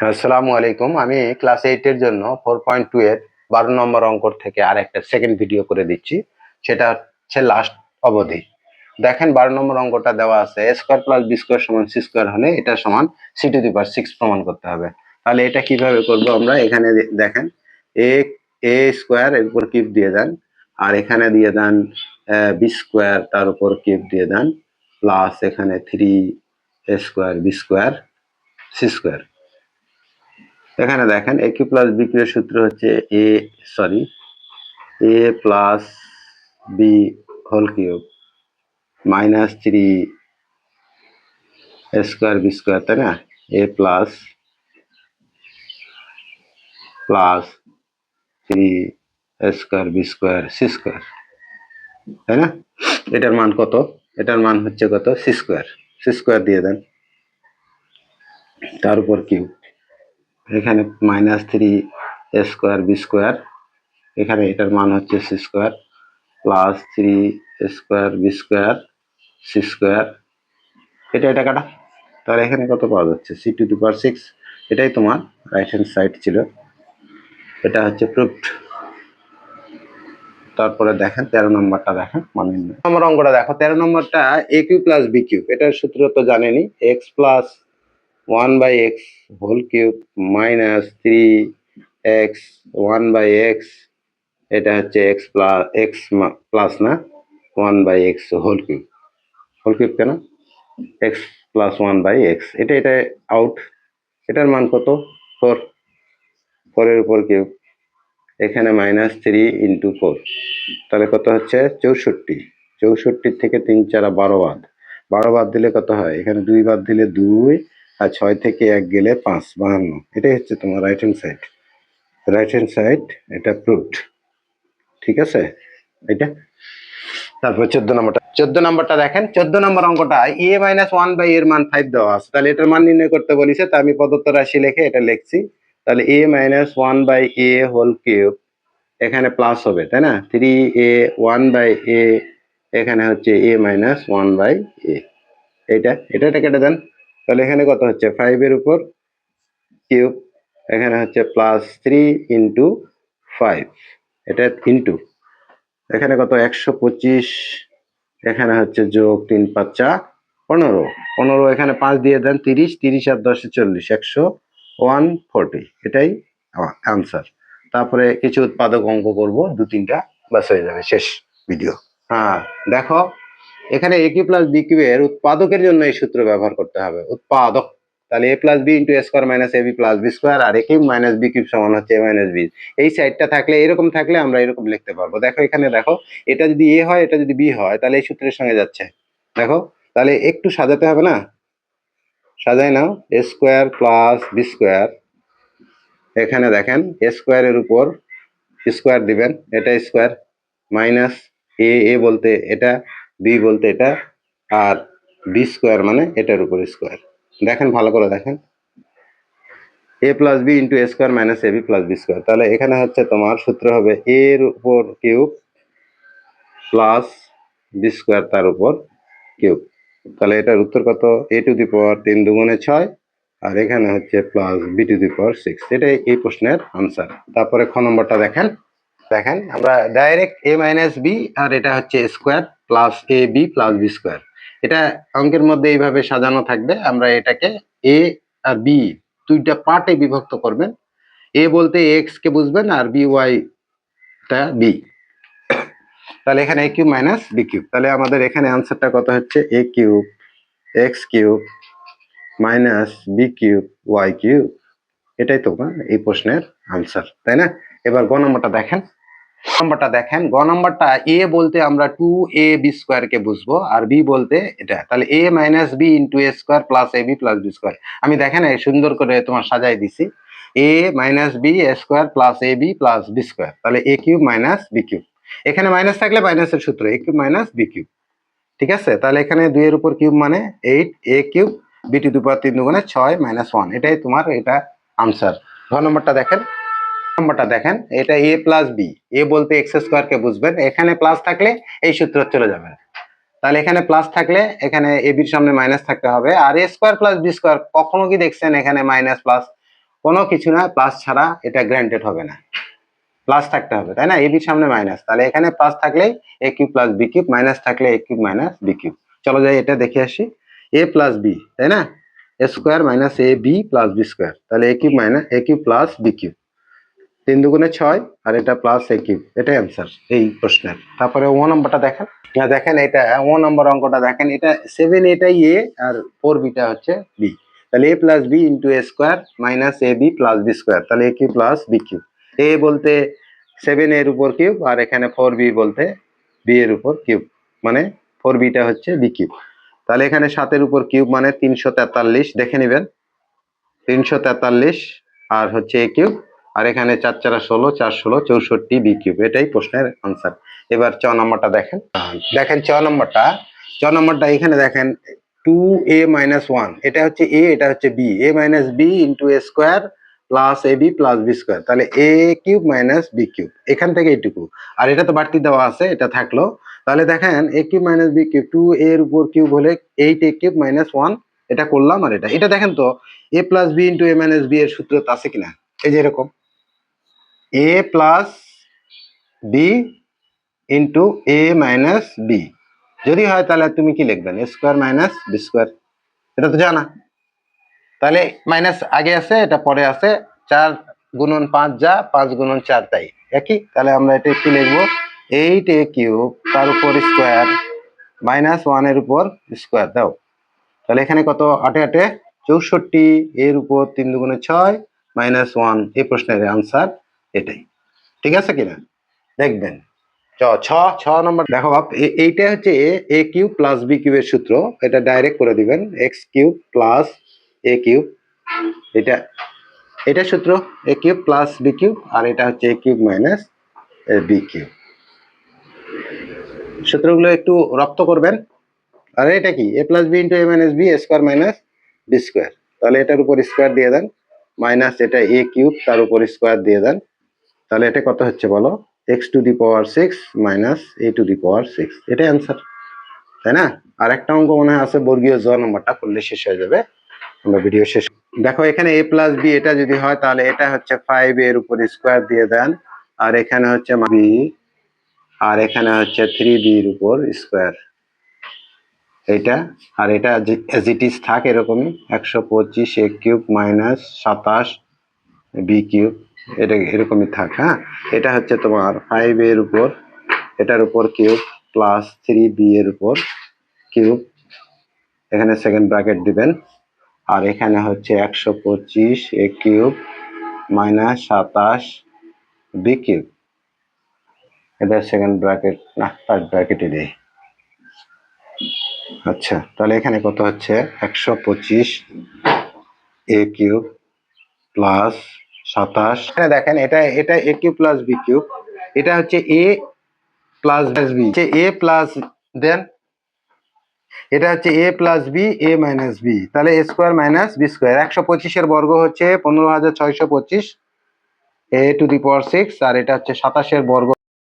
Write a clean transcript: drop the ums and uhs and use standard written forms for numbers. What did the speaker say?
আসসালামু আলাইকুম। আমি ক্লাস 8 এর জন্য 4.2 এর 12 নম্বর অঙ্ক থেকে আর একটা সেকেন্ড ভিডিও করে দিচ্ছি। সেটা হচ্ছে লাস্ট অবধি। দেখেন 12 নম্বর অঙ্কটা দেওয়া আছে a square plus b square সমান c স্কয়ার হলে এটা সমান c টু দি পাওয়ার 6 প্রমাণ করতে হবে। তাহলে এটা কিভাবে করব আমরা? এখানে দেখেন a স্কয়ার এর উপর কিউব দিয়ে দেন, আর এখানে দিয়ে দেন b স্কয়ার, তার উপর কিউব দিয়ে দেন, প্লাস এখানে 3a square b square c square. এখানে দেখেন a cube plus b cube এর সূত্র হচ্ছে a plus b whole cube minus 3 square b square, তাই না? A plus 3 square b square c square, তাই না? এটার মান কত? এটার মান হচ্ছে কত? সি স্কোয়ার দিয়ে দেন, তার উপর কিউব, এখানে মাইনাস 3 স্কোয়ার বি স্কোয়ার, এখানে এটার মান হচ্ছে c square, plus 3 square b square c square. এটা কাটা, তাহলে এখানে কত পাওয়া যাচ্ছে? C to the power 6। এটাই তোমার রাইট হ্যান্ড সাইড ছিল, এটা হচ্ছে প্রুফড। তারপরে দেখেন 13 নম্বরটা দেখেন, মানে নম্বর অঙ্কটা দেখো। 13 নম্বরটা a cube plus b cube, এটার সূত্র তো জানেনি, x plus 1/x whole cube minus 3x 1/x, এটা হচ্ছে এক্স প্লাস না 1/x হোল কিউব কেন? এক্স প্লাস 1/x, এটা আউট। এটার মান কত? 4 এর উপর কিউব, এখানে মাইনাস 3 ইন্টু 4, তাহলে কত হচ্ছে? 64। 64 থেকে 3 4 12 বাদ দিলে কত হয়? এখানে 2 বাদ দিলে 2, আর 6 থেকে 1 গেলে 5, 52। এটাই হচ্ছে তোমার রাইট হ্যান্ড সাইড, এটা প্রুভড। ঠিক আছে এটা। তারপর 14 নম্বরটা দেখেন। 14 নম্বর অঙ্কটা এ মাইনাস 1/a এর মান 5 দেওয়া আছে, তাহলে এটার মান নির্ণয় করতে বলেছে, তা আমি প্রদত্ত রাশি লিখে এটা লিখছি। তাহলে a minus 1/a whole cube, এখানে প্লাস হবে, তাই না? 3a 1/a, এখানে হচ্ছে a মাইনাস 1/a। এটা কেটে দেন, তাহলে এখানে কত হচ্ছে? 5 এর উপর কিউব, এখানে হচ্ছে প্লাস 3 ইন্টু 5, এটা ইন্টু, এখানে কত? 125, এখানে হচ্ছে যোগ 3 5 15, 15, এখানে 5 দিয়ে দেন, 30, 30 আর 10 40, 140। এটাই আনসার। তারপরে কিছু উৎপাদক অঙ্ক করব, 2-3টা, বাস হয়ে যাবে, শেষ ভিডিও। হ্যাঁ দেখো, এখানে এ কিউ প্লাস বি কিউ এর উৎপাদকের জন্য এই সূত্র ব্যবহার করতে হবে, উৎপাদক। তাহলে এ plus b into a square minus A b plus b square, R A cube minus b cube সমান হচ্ছে এ মাইনাস বি। এই সাইডটা থাকলে, এরকম থাকলে আমরা এরকম লিখতে পারবো। দেখো এখানে দেখো, এটা যদি এ হয়, এটা যদি বি হয়, তাহলে এই সূত্রের সঙ্গে যাচ্ছে। দেখো, তাহলে একটু সাজাতে হবে না? সাজাই নাও। এ স্কোয়ার প্লাস বি স্কোয়ার, এখানে দেখেন এ স্কোয়ারের উপর স্কোয়ার দিবেন, এটা স্কোয়ার, মাইনাস এ বলতে এটা, বি বলতে এটা, আর বি স্কোয়ার মানে এটার উপর স্কোয়ার। দেখেন ভালো করে দেখেন, এ plus b into a square minus A b plus b square. তাহলে এখানে হচ্ছে তোমার সূত্র হবে এর উপর কিউব প্লাস বি স্কোয়ার তার উপর কিউব। তাহলে এটার উত্তর কত? এ টু দি পাওয়ার 3 দুগুণে 6, আর এখানে হচ্ছে plus B to the power 6। এটাই এই প্রশ্নের আনসার। তারপরে খ নম্বরটা দেখেন। আমরা ডাইরেক্ট এ মাইনাস বি, আর এটা হচ্ছে square plus a b plus b square. এটা অঙ্কের মধ্যে এইভাবে সাজানো থাকবে। আমরা এটাকে এ আর বি দুইটা পার্টে বিভক্ত করবেন। এ বলতে এক্স কে বুঝবেন, আর বি ওয়াই টা বি। তাহলে এখানে a cube minus b cube, তাহলে আমাদের এখানে আনসারটা কত হচ্ছে? A cube x cube minus b cube y cube. এটাই তোমার এই প্রশ্নের আনসার, তাই না? এবার গ নম্বরটা দেখেন। গ নম্বরটা এ বলতে আমরা 2ab স্কোয়ার কে বুঝবো, আর বি বলতে এটা। তাহলে a minus b into a square plus ab plus b square. আমি দেখেন সুন্দর করে তোমার সাজাই দিছি, a minus b square plus ab plus b square. তাহলে a cube minus b cube, এখানে মাইনাস থাকলে মাইনাসের সূত্র a cube minus b cube. ঠিক আছে, তাহলে এখানে 2 এর উপর কিউব মানে 8, a cube b to the power 3 দুগুণে 6 মাইনাস 1। এটাই তোমার এটা আনসার। ঘ নম্বরটা দেখেন, এটা এ প্লাস বি, এ বলতে এক্স স্কোয়ার কে বুঝবেন, এখানে প্লাস থাকলে এই সূত্র চলে যাবে। তাহলে এখানে প্লাস থাকলে এখানে এ বির সামনে মাইনাস থাকতে হবে। আর এ স্কোয়ার প্লাস বি স্কোয়ার, কখনো কি দেখছেন এখানে মাইনাস প্লাস? কোনো কিছু না, প্লাস ছাড়া এটা গ্র্যান্টেড হবে না, প্লাস থাকতে হবে, তাই না? এ বির সামনে মাইনাস, তাহলে এখানে প্লাস থাকলেই a cube plus b cube, minus থাকলে a cube minus b cube. চলো যাই এটা দেখে আসি। এ প্লাস বি, তাই না? এ স্কোয়ার মাইনাস এ বি প্লাস বি স্কোয়ার, তাহলে a cube minus A cube plus b cube, 3 দুগুণে 6 আর এটা প্লাস এ কিউব, এটাই অ্যান্সার এই প্রশ্নের। তারপরে ও নম্বরটা দেখেন, দেখেন এটা ও নম্বর অঙ্কটা দেখেন, এটা 7 এটাই এ আর 4 বিটা হচ্ছে বি, তাহলে এ plus b into a square minus A b plus b square, তাহলে a cube plus b cube. এ বলতে 7 এর উপর কিউব আর এখানে 4 বি বলতে বি এর উপর কিউব, মানে 4 বিটা হচ্ছে বি কিউব। তাহলে এখানে 7 এর উপর কিউব মানে 343, দেখে নেবেন 343 আর হচ্ছে এ কিউব, আর এখানে 4 4 16, 4 16 64 বি কিউব, এটাই প্রশ্নের আনসার। এবার চ নম্বরটা দেখেন, দেখেন চ নম্বরটা এখানে দেখেন 2a minus 1, এটা হচ্ছে a, এটা হচ্ছে b, a minus b into a square plus a b plus b square, তাহলে a cube minus b cube, এখান থেকে এইটুকু, আর এটা তো বাড়তি দেওয়া আছে, এটা থাকলো। তাহলে দেখেন এ কিউব মাইনাস বি কিউব, 2 এর উপর কিউব হলে 8 এ কিউব মাইনাস 1, এটা করলাম। আর এটা দেখেন তো এ plus b into a minus B এর সূত্র আছে কিনা, এই যে এরকম এ plus b into a minus B, যদি হয় তাহলে তুমি কি লিখবেন, এ স্কোয়ার মাইনাস বি স্কোয়ার, এটা তো জানা। তাহলে মাইনাস আগে আছে, এটা পরে আছে, 4 গুণন 5 যা, 5 গুণন 4 তাই একই, তাহলে আমরা এটা কি লিখবো, 8 এ কিউব তার উপর স্কোয়ার মাইনাস 1 এর উপর স্কোয়ার দাও, তাহলে এখানে কত, 8 8 64, এর উপর 3 দুগুণে 6 মাইনাস 1, এই প্রশ্নের আনসার এটাই। ঠিক আছে কিনা দেখবেন। ছ নম্বর দেখো বাপ, এইটা হচ্ছে এ কিউব প্লাস বি কিউবের সূত্র, এটা ডাইরেক্ট করে দিবেন, x cube plus a cube, এটা সূত্র a cube plus b cube, আর এটা হচ্ছে a cube minus b cube. সূত্রগুলো একটু রপ্ত করবেন। আর এটা কি, a plus b into a minus b square minus b square, তাহলে এটার উপর স্কোয়ার দিয়ে দেন, মাইনাস এটা এ কিউব তার উপর স্কোয়ার দিয়ে দেন, তাহলে এটা কত হচ্ছে বলো, x to the power 6 minus a to the power 6, এটাই অ্যান্সার, তাই না? আর একটা অঙ্ক মনে হয় আছে বর্গীয় জ নম্বরটা, করলে শেষ হয়ে যাবে, আমরা ভিডিও শেষ। দেখো এখানে এ প্লাস বি এটা যদি হয় তাহলে এটা হচ্ছে 5 এর উপর স্কোয়ার দিয়ে দেন, আর এখানে হচ্ছে বি, আর এখানে হচ্ছে 3b এর উপর স্কোয়ার, এটা আর এটা এজ ইট ইজ থাক এরকমই, 125 এ কিউব মাইনাস 27 বি কিউব, এটা এরকমই থাক। হ্যাঁ, এটা হচ্ছে তোমার 5 এর উপর, এটার উপর কিউব প্লাস 3b এর উপর কিউব, এখানে সেকেন্ড ব্র্যাকেট দিবেন, আর এখানে হচ্ছে 125 এ কিউব মাইনাস 27 বি কিউব, এটা সেকেন্ড ব্র্যাকেট না, থার্ড ব্র্যাকেটে দিই। আচ্ছা, তাহলে এখানে কত হচ্ছে, 125 এ কিউব প্লাস 27, এখানে দেখেন এটা এটা এ কিউব প্লাস বি কিউব, এটা হচ্ছে a plus B, A plus দেন এটা হচ্ছে a plus B A minus B, তাহলে এ স্কোয়ার মাইনাস বি স্কোয়ার, 125 এর বর্গ হচ্ছে 15,625 এ টু দি পাওয়ার 6, আর এটা হচ্ছে 27 এর বর্গ